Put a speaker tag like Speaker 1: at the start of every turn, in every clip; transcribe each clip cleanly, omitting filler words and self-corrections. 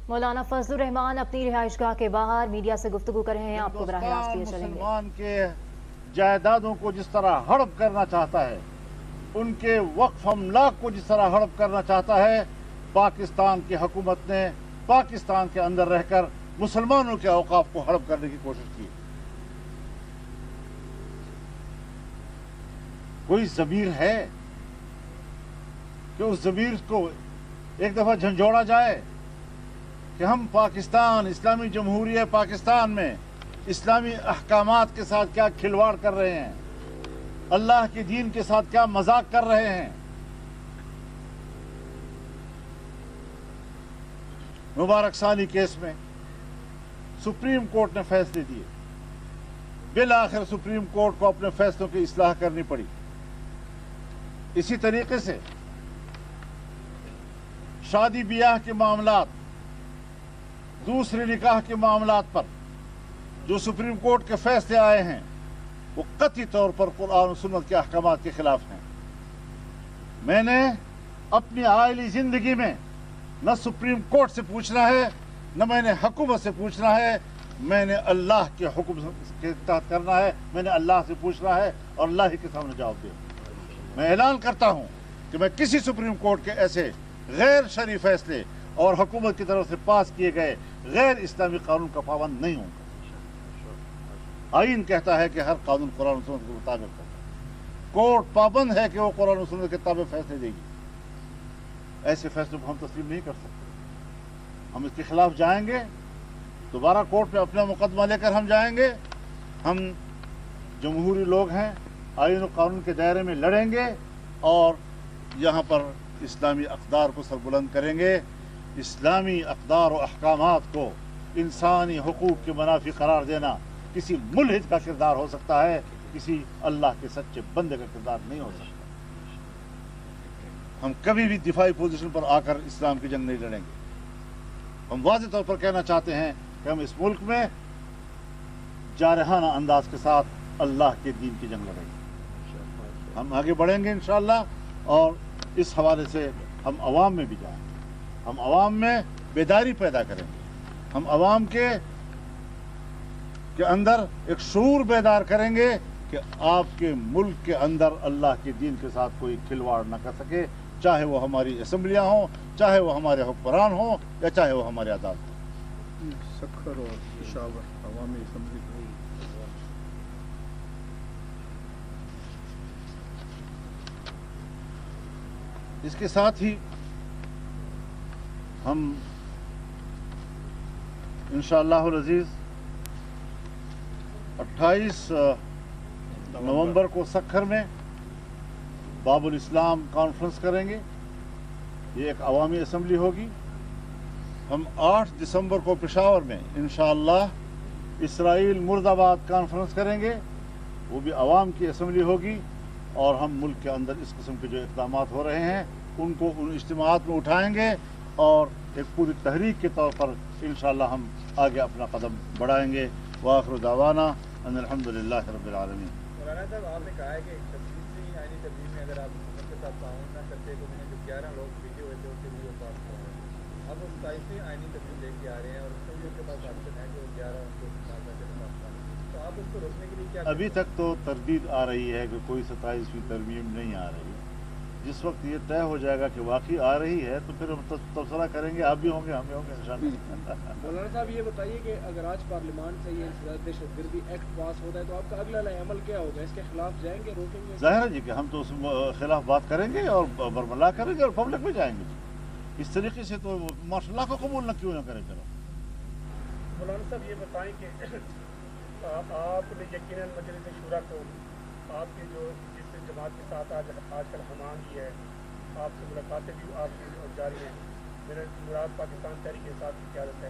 Speaker 1: مولانا فضل الرحمان اپنی رہائش گاہ کے باہر میڈیا سے گفتگو کر رہے ہیں، آپ کو براہ راست لیے چلیں گے۔
Speaker 2: مسلمان کے جائیدادوں کو جس طرح ہڑپ کرنا چاہتا ہے، ان کے وقف املاک کو جس طرح ہڑپ کرنا چاہتا ہے، پاکستان کی حکومت نے پاکستان کے اندر رہ کر مسلمانوں کے اوقاف کو ہڑپ کرنے کی کوشش کی۔ کوئی ضمیر ہے کہ اس ضمیر کو ایک دفعہ جھنجھوڑا جائے کہ ہم پاکستان، اسلامی جمہوریہ پاکستان میں اسلامی احکامات کے ساتھ کیا کھلواڑ کر رہے ہیں، اللہ کے دین کے ساتھ کیا مذاق کر رہے ہیں۔ مبارک ثانی کیس میں سپریم کورٹ نے فیصلے دیے، بالآخر سپریم کورٹ کو اپنے فیصلوں کی اصلاح کرنی پڑی۔ اسی طریقے سے شادی بیاہ کے معاملات، دوسرے نکاح کے معاملات پر جو سپریم کورٹ کے فیصلے آئے ہیں وہ قطعی طور پر قرآن و سنت کے احکامات کے خلاف ہیں۔ میں نے اپنی عائلی زندگی میں نہ سپریم کورٹ سے پوچھنا ہے، نہ میں نے حکومت سے پوچھنا ہے، میں نے اللہ کے حکم کے تحت کرنا ہے، میں نے اللہ سے پوچھنا ہے اور اللہ ہی کے سامنے جواب دے۔ میں اعلان کرتا ہوں کہ میں کسی سپریم کورٹ کے ایسے غیر شرعی فیصلے اور حکومت کی طرف سے پاس کیے گئے غیر اسلامی قانون کا پابند نہیں ہوں گا۔ آئین کہتا ہے کہ ہر قانون قرآن و سنت کے مطابق ہوگا، کورٹ پابند ہے کہ وہ قرآن و سنت کے تابع فیصلے دے گی۔ ایسے فیصلوں کو ہم تسلیم نہیں کر سکتے، ہم اس کے خلاف جائیں گے، دوبارہ کورٹ میں اپنا مقدمہ لے کر ہم جائیں گے۔ ہم جمہوری لوگ ہیں، آئین و قانون کے دائرے میں لڑیں گے اور یہاں پر اسلامی اقدار کو سربلند کریں گے۔ اسلامی اقدار و احکامات کو انسانی حقوق کے منافی قرار دینا کسی ملحد کا کردار ہو سکتا ہے، کسی اللہ کے سچے بندے کا کردار نہیں ہو سکتا۔ ہم کبھی بھی دفاعی پوزیشن پر آ کر اسلام کی جنگ نہیں لڑیں گے۔ ہم واضح طور پر کہنا چاہتے ہیں کہ ہم اس ملک میں جارحانہ انداز کے ساتھ اللہ کے دین کی جنگ لڑیں گے۔ ہم آگے بڑھیں گے انشاءاللہ، اور اس حوالے سے ہم عوام میں بھی جائیں گے، ہم عوام میں بیداری پیدا کریں گے، ہم عوام کے اندر ایک شعور بیدار کریں گے کہ آپ کے ملک کے اندر اللہ کے دین کے ساتھ کوئی کھلواڑ نہ کر سکے، چاہے وہ ہماری اسمبلیاں ہوں، چاہے وہ ہمارے حکمران ہوں، یا چاہے وہ ہمارے عدالت ہوں۔
Speaker 3: سکھر اور پشاور عوامی اسمبلی
Speaker 2: اس کے ساتھ ہی ہم انشاءاللہ العزیز 28 نومبر کو سکھر میں باب الاسلام کانفرنس کریں گے۔ یہ ایک عوامی اسمبلی ہوگی۔ ہم 8 دسمبر کو پشاور میں انشاءاللہ اسرائیل مرد آباد کانفرنس کریں گے، وہ بھی عوام کی اسمبلی ہوگی، اور ہم ملک کے اندر اس قسم کے جو اقدامات ہو رہے ہیں ان کو ان اجتماعات میں اٹھائیں گے، اور ایک پوری تحریک کے طور پر انشاءاللہ ہم آگے اپنا قدم بڑھائیں گے۔ وآخر دعوانا ان الحمدللہ رب العالمین۔
Speaker 4: مولانا صاحب، آپ نے کہا ہے کہ آئینی تبدیل میں اگر آپ حکومت کے ساتھ تعاون نہ کرتے تو میں نے جو 11 لوگ بھیجے ہوئے تھے ان کے لیے پاس کر رہے ہیں، اب وہ 27ویں آئینی تبدیل لے کے آ رہے ہیں اور اس کے پاس آپشن ہے جو 11 ان کو تو آپ اس کو روکنے کے لیے کیا؟
Speaker 2: ابھی تک تو تردید آ رہی ہے کہ کوئی 27ویں ترمیم نہیں آ رہی۔ جس وقت یہ طے ہو جائے گا کہ واقعی آ رہی ہے تو پھر ہم تبصرہ کریں گے، آپ بھی ہوں گے، ہم بھی ہوں گے انشاءاللہ۔
Speaker 5: مولانا صاحب یہ بتائیے کہ اگر آج پارلیمان سے یہ انسداد دہشت گردی ایکٹ پاس ہوتا ہے تو آپ کا اگلا عمل کیا ہوگا؟ اس کے خلاف جائیں گے، روکیں گے؟
Speaker 2: ظاہر ہے جی کہ ہم تو اس خلاف بات کریں گے اور برملا کریں گے اور پبلک میں جائیں گے۔ اس طریقے سے تو ماشاء اللہ کو قبول نہ کیوں نہ کریں۔ چلو
Speaker 4: مولانا صاحب یہ بتائیں کہ آپ نے یقیناً مجلس شورا کو آپ کی جو جس جماعت کے ساتھ آج کل ہم آہنگی ہے، آپ سے ملاقاتیں بھی آپ کی جاری ہیں، میرا مراد پاکستان تحریک انصاف کی قیادت ہے،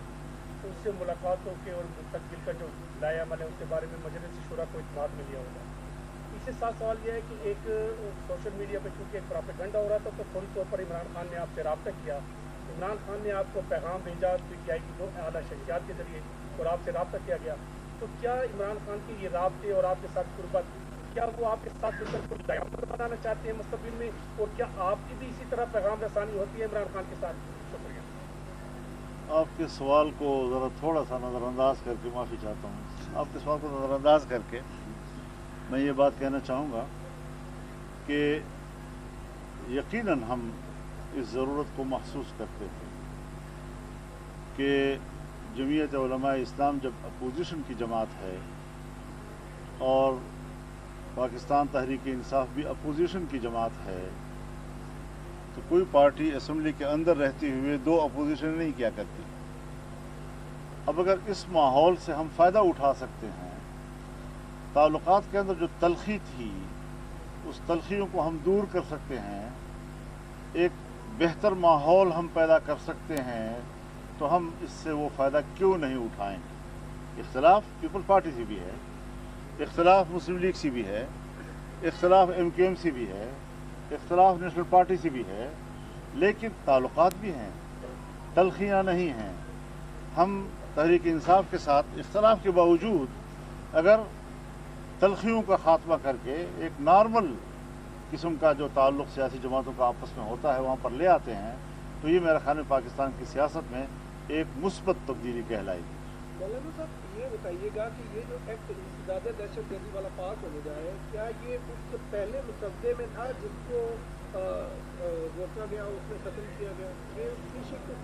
Speaker 4: تو اس سے ملاقاتوں کے اور مستقبل کا جو لائحہ عمل ہے اس کے بارے میں مجلس شورا کو اعتماد مل گیا ہوگا۔ اس کے ساتھ سوال یہ ہے کہ ایک سوشل میڈیا پہ چونکہ ایک پراپیگنڈا ہو رہا تھا تو فوری طور پر عمران خان نے آپ سے رابطہ کیا، عمران خان نے آپ کو پیغام بھیجا پی ٹی آئی کی 2 اعلیٰ شخصیات کے ذریعے اور آپ سے رابطہ کیا گیا، تو کیا عمران خان کی یہ رابطے اور آپ کے ساتھ قربت، کیا وہ آپ کے ساتھ مل کر کوئی قیامت بنانا چاہتے ہیں مستقبل میں، اور کیا آپ کی بھی اسی طرح پیغام رسانی ہوتی ہے عمران خان کے ساتھ؟ شکریہ۔
Speaker 2: आपके सवाल को ज़रा थोड़ा सा नज़रअंदाज करके माफ़ी चाहता हूँ। आपके सवाल को नज़रअंदाज करके मैं ये बात कहना चाहूँगा कि यकीनन हम इस ज़रूरत को महसूस करते थे कि जमीयत उलमा इस्लाम जब अपोजिशन की जमात है और पाकिस्तान तहरीक इंसाफ भी अपोजिशन की जमात है, तो कोई पार्टी असम्बली के अंदर रहते हुए दो अपोजिशन नहीं किया करती। अब अगर इस माहौल से हम फ़ायदा उठा सकते हैं, ताल्लुकात के अंदर जो तलखी थी उस तलखियों को हम दूर कर सकते हैं, एक बेहतर माहौल हम पैदा कर सकते हैं, तो हम इससे वो फ़ायदा क्यों नहीं उठाएंगे। इख्तिलाफ पीपल पार्टी से भी है, इख्तिलाफ मुस्लिम लीग से भी है, इख्तिलाफ MKM से भी है, इख्तिलाफ नेशनल पार्टी से भी है, लेकिन ताल्लुकात भी हैं, तलखियाँ नहीं हैं। हम तहरीक इंसाफ के साथ इख्तिलाफ के बावजूद अगर तलखियों का खात्मा करके एक नॉर्मल किस्म का जो ताल्लुक़ सियासी जमातों का आपस में होता है वहाँ पर ले आते हैं, तो ये मेरे ख्याल में पाकिस्तान की सियासत में एक मुस्बत तब्दीली कहलाएगी।
Speaker 5: मौलाना साहब ये बताइएगा कि ये जो एक्ट ज़्यादा दहशतगर्दी वाला पास होने जा रहा है, क्या ये उस पहले मुसद्दे में था जिसको रोका गया, उसमें ख़त्म किया गया? ये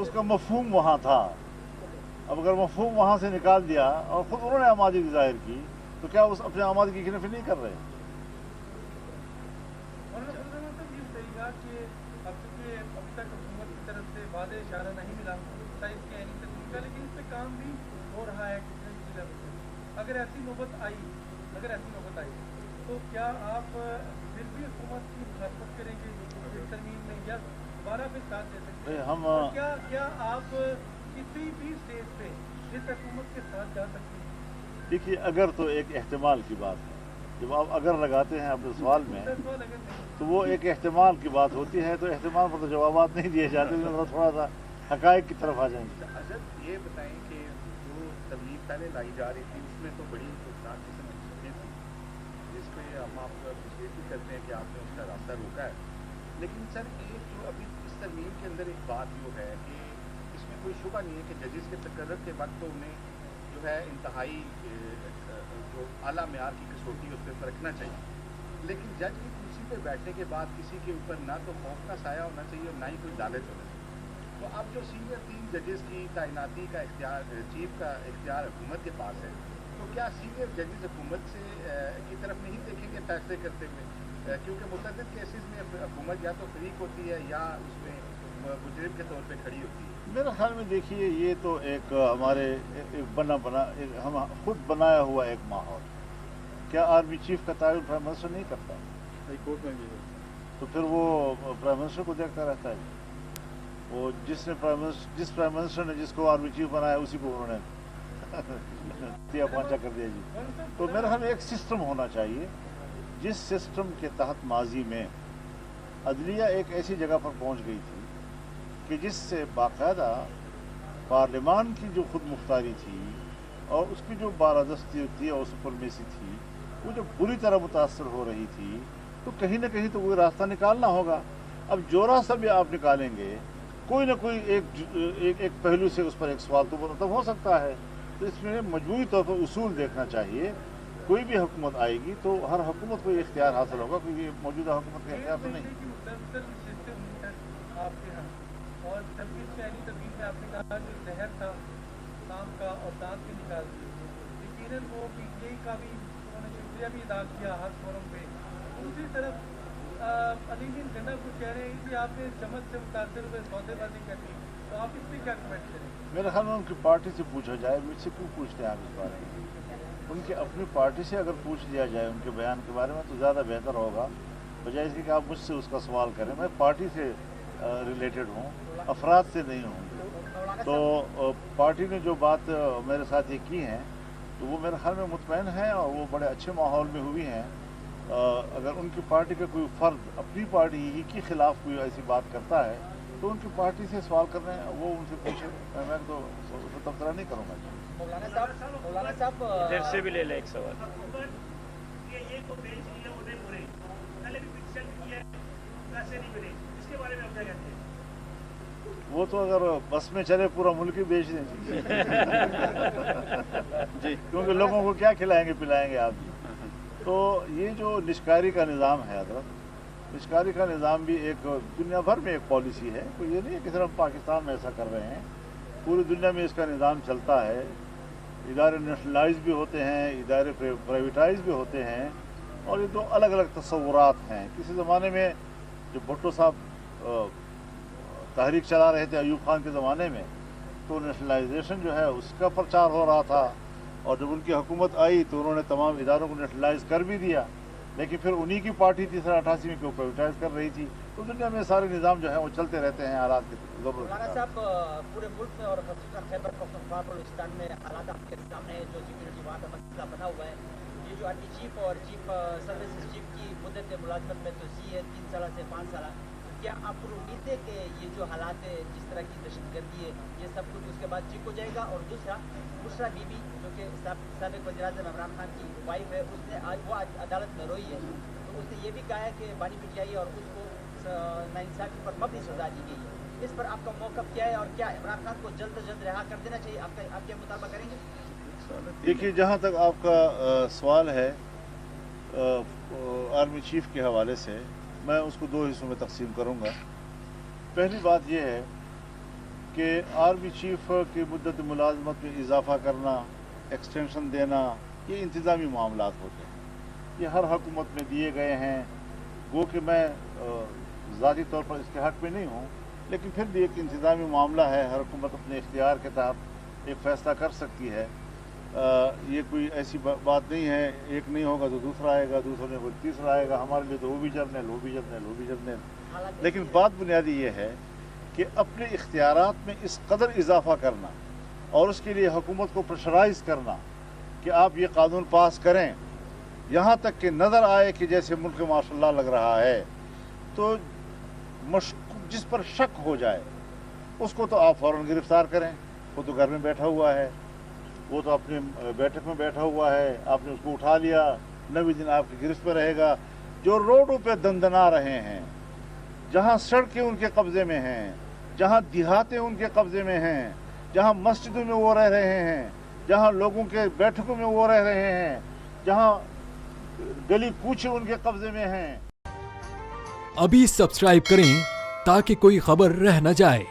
Speaker 2: उसका मफहूम वहाँ था। अब अगर मफहूम वहाँ से निकाल दिया और ख़ुद उन्होंने आमादगी ज़ाहिर की, तो क्या उस अपने आमादगी की नफ़ी नहीं कर रहे?
Speaker 6: अभी तक हुकूमत की तरफ से वादे इशारा नहीं मिला, इसके एनी तकनीक का, लेकिन इस पर काम भी हो रहा है किसी लेवल पे। अगर ऐसी नौबत आई तो क्या आप फिर भी हुकूमत की मुखालफत करेंगे इस तरमीम में, या दोबारा फिर साथ दे सकते हैं?
Speaker 2: हम
Speaker 6: क्या आप किसी भी स्टेज पे इस हुकूमत के साथ जा सकते हैं?
Speaker 2: देखिए, अगर तो एक एहतमाल की बात है। जब आप अगर लगाते हैं अपने सवाल में, तो वो एक एहतमाल की बात होती है, तो एहतमाल पर तो जवाबात नहीं दिए जाते, थोड़ा सा हक़ाइक़ की तरफ आ जाएंगे।
Speaker 3: अजब ये बताएं कि जो तबलीग पहले लाई जा रही थी उसमें तो बड़ी खतरनाक किस्म की चीज़ें थी, जिस पे हम आपको अप्रिशिएट भी करते हैं कि आपने उसका रास्ता रोका है। लेकिन सर एक जो अभी इस तरमीम के अंदर एक बात जो है कि इसमें कोई शुबा नहीं है कि जजेस के तकर्रर के वक्त तो उन्हें जो है इंतहाई जो आला मेयार की कसौटी उस पर रखना चाहिए, लेकिन जज की कुर्सी पे बैठने के बाद किसी के ऊपर ना तो खौफ का साया होना चाहिए और ना ही कोई लालच होना चाहिए। तो अब जो सीनियर 3 जजेस की तैनाती का इख्तियार, चीफ का इख्तियार हुकूमत के पास है, तो क्या सीनियर जजेस हुकूमत से की तरफ नहीं देखेंगे फैसले करते हुए? क्योंकि मुतअद्दिद केसेस में हुकूमत या तो फरीक होती है या उसमें मुजरिम के तौर पे खड़ी होती है।
Speaker 2: मेरे ख्याल में देखिए, ये तो एक हमारे एक हम खुद बनाया हुआ एक माहौल। क्या आर्मी चीफ का तयन प्राइम मिनिस्टर नहीं करता?
Speaker 3: हाई कोर्ट में भी है।
Speaker 2: तो फिर वो प्राइम मिनिस्टर को देखता रहता है। वो जिस प्राइम मिनिस्टर ने जिसको आर्मी चीफ बनाया उसी को उन्होंने तिया पांचा कर दिया जी। तो मेरे ख्याल में एक सिस्टम होना चाहिए, जिस सिस्टम के तहत माजी में अदलिया एक ऐसी जगह पर पहुंच गई थी कि जिससे बाकायदा पार्लियामान की जो खुद मुख्तारी थी और उसकी जो बारादस्ती थी और सुपरमेसी थी, वो जो बुरी तरह मुतासर हो रही थी, तो कहीं ना कहीं तो वो रास्ता निकालना होगा। अब जो रास्ता भी आप निकालेंगे, कोई ना कोई एक पहलू से उस पर एक सवाल तो मतलब हो सकता है। तो इसमें मजबूरी तौर पर उसूल देखना चाहिए। कोई भी हुकूमत आएगी तो हर हुकूमत को इख्तियार हासिल होगा, क्योंकि मौजूदा हुकूमत का इख्तियार तो नहीं।
Speaker 6: और तबदील शहरी तबदील में आपने कहा जो जहर था शाम का और दांत भी निकाल दिए, यकीनन वो PTI का भी उन्होंने शुक्रिया भी अदा किया हर फोरम पे। दूसरी तरफ अलीदीन गन्ना कुछ कह रहे हैं कि आपने चमच से मुतासर हुए सौदेबाजी कर ली, तो आप इस पर क्या कमेंट करेंगे?
Speaker 2: मेरे ख्याल में उनकी पार्टी से पूछा जाए, मुझसे क्यों पूछते हैं आप इस बारे में? उनकी अपनी पार्टी से अगर पूछ लिया जाए उनके बयान के बारे में तो ज़्यादा बेहतर होगा, बजाय इसके कि आप मुझसे उसका सवाल करें। मैं पार्टी से रिलेटेड हूँ, अफराद से नहीं हूँ। तो पार्टी ने जो बात मेरे साथ ये की है, तो वो मेरे ख्याल में मुतमईन है और वो बड़े अच्छे माहौल में हुई हैं। अगर उनकी पार्टी का कोई फ़र्द अपनी पार्टी ही के ख़िलाफ़ कोई ऐसी बात करता है तो उनकी पार्टी से सवाल कर रहे हैं, वो उनसे पूछे। मैं तो तबसरा नहीं करूँगा।
Speaker 7: मौलाना साहब
Speaker 8: इधर से भी ले ले एक सवाल।
Speaker 2: वो तो अगर बस में चले पूरा मुल्क ही बेच दें जी, क्योंकि लोगों को क्या खिलाएंगे पिलाएंगे आप जी। तो ये जो निष्कारी का निज़ाम है हज़रत, निष्कारी का निज़ाम भी एक दुनिया भर में एक पॉलिसी है, तो ये नहीं है कि सिर्फ पाकिस्तान में ऐसा कर रहे हैं, पूरी दुनिया में इसका निज़ाम चलता है। इदारे नेशनलाइज भी होते हैं, इदारे प्राइवेटाइज भी होते हैं, और ये दो अलग अलग तस्वुरात हैं। किसी ज़माने में जो भुट्टो साहब तहरीक चला रहे थे अयूब खान के ज़माने में, तो नेशनलाइजेशन जो है उसका प्रचार हो रहा था, और जब उनकी हुकूमत आई तो उन्होंने तमाम इदारों को नेशनलाइज कर भी दिया, लेकिन फिर उन्हीं की पार्टी थी 88 में क्यों प्राइवेटाइज कर रही थी। तो दुनिया में सारे निज़ाम जो है वो चलते रहते हैं हालात के ज़रूरत।
Speaker 7: मौलाना साहब, पूरे मुल्क में और ख़ासतौर खैबर पख्तूनख्वा बलूचिस्तान में हालात आपके सामने है, जो सिक्योरिटी वहाँ का मसला बना हुआ है। ये जो आर्मी चीफ और चीफ सर्विसेज चीफ की मुद्दत मुलाजमत में तोसी है 3 साल से 5 साल, क्या आपको उम्मीद है कि ये जो हालात है, जिस तरह की दहशतगर्दी है, ये सब कुछ उसके बाद ठीक हो जाएगा? और दूसरा, बुशरा बीबी जो कि साबिक़ वज़ीर-ए-आज़म इमरान खान की वाइफ है, उसने आज वो अदालत में रोई है, तो उसने ये भी कहा है कि बानी पिटाई और उसको नाइंसाफ़ी पर मबनी सजा दी गई है। इस पर आपका मौक़िफ़ क्या है, और क्या इमरान खान को जल्द से जल्द रिहा कर देना चाहिए? आपके मुताबिक करेंगे?
Speaker 2: देखिए, जहाँ तक आपका सवाल है आर्मी चीफ के हवाले से, मैं उसको 2 हिस्सों में तकसीम करूँगा। पहली बात यह है कि आर्मी चीफ की मुद्दत मुलाजमत में इजाफ़ा करना, एक्सटेंशन देना, ये इंतज़ामी मामलात होते हैं, ये हर हुकूमत में दिए गए हैं। वो कि मैं ज़ाती तौर पर इसके हक़ में नहीं हूँ, लेकिन फिर भी एक इंतज़ामी मामला है, हर हुकूमत अपने इख्तियार के तहत एक फ़ैसला कर सकती है। ये कोई ऐसी बात नहीं है, एक नहीं होगा तो दूसरा आएगा, दूसरे ने कोई तीसरा आएगा, हमारे लिए तो वो भी जर्नल, वो भी जर्नल, वो भी जर्नल। लेकिन बात बुनियादी ये है कि अपने इख्तियारात में इस कदर इजाफा करना और उसके लिए हुकूमत को प्रेशराइज करना कि आप ये कानून पास करें, यहाँ तक कि नज़र आए कि जैसे मुल्क माशाल्लाह लग रहा है, तो जिस पर शक हो जाए उसको तो आप फ़ौरन गिरफ्तार करें। वो तो घर में बैठा हुआ है, वो तो अपने बैठक में बैठा हुआ है, आपने उसको उठा लिया, 90 दिन आपकी गिरफ्त में रहेगा। जो रोडों पे दंदना रहे हैं, जहाँ सड़कें उनके कब्ज़े में हैं, जहाँ देहातें उनके कब्ज़े में हैं, जहाँ मस्जिदों में वो रह रहे हैं, जहाँ लोगों के बैठकों में वो रह रहे हैं, जहाँ गली कूचे उनके कब्ज़े में हैं।
Speaker 8: अभी सब्सक्राइब करें ताकि कोई खबर रह न जाए।